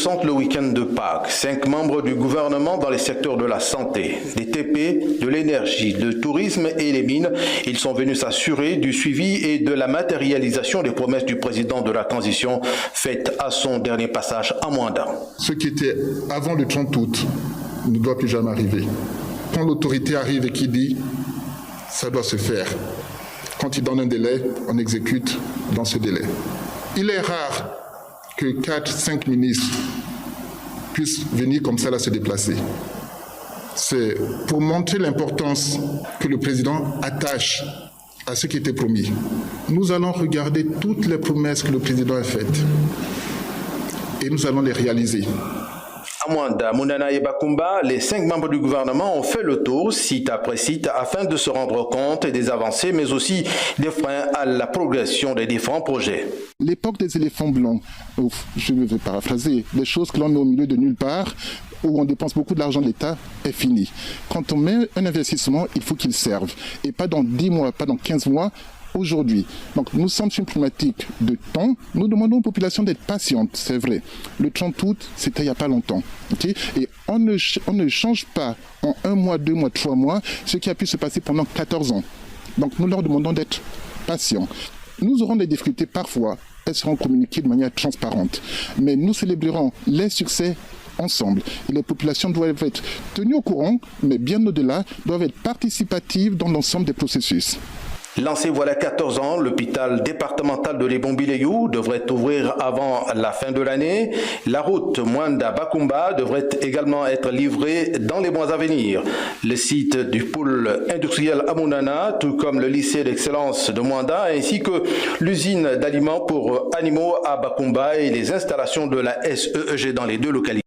centre le week-end de Pâques. 5 membres du gouvernement dans les secteurs de la santé, des TP, de l'énergie, du tourisme et les mines. Ils sont venus s'assurer du suivi et de la matérialisation des promesses du président de la transition faites à son dernier passage à Mwanda. Ce qui était avant le 30 août ne doit plus jamais arriver. Quand l'autorité arrive et qui dit « ça doit se faire », quand il donne un délai, on exécute dans ce délai. Il est rare que 4-5 ministres puissent venir comme ça là se déplacer. C'est pour montrer l'importance que le président attache à ce qui était promis. Nous allons regarder toutes les promesses que le président a faites et nous allons les réaliser. À Mwanda, Mounana et Bakumba, les 5 membres du gouvernement ont fait le tour, site après site, afin de se rendre compte des avancées, mais aussi des freins à la progression des différents projets. L'époque des éléphants blancs, je vais paraphraser, des choses que l'on met au milieu de nulle part, où on dépense beaucoup d'argent de l'État, est finie. Quand on met un investissement, il faut qu'il serve. Et pas dans 10 mois, pas dans 15 mois, aujourd'hui. Donc nous sommes sur une problématique de temps. Nous demandons aux populations d'être patientes, c'est vrai. Le 30 août, c'était il n'y a pas longtemps. Okay? Et on ne change pas en 1 mois, 2 mois, 3 mois ce qui a pu se passer pendant 14 ans. Donc nous leur demandons d'être patients. Nous aurons des difficultés parfois, elles seront communiquées de manière transparente. Mais nous célébrerons les succès ensemble. Et les populations doivent être tenues au courant, mais bien au-delà, doivent être participatives dans l'ensemble des processus. Lancé voilà 14 ans, l'hôpital départemental de Lebombi-Leyou devrait ouvrir avant la fin de l'année. La route Mwanda-Bakumba devrait également être livrée dans les mois à venir. Le site du pôle industriel à Mounana, tout comme le lycée d'excellence de Mwanda, ainsi que l'usine d'aliments pour animaux à Bakumba et les installations de la SEEG dans les 2 localités.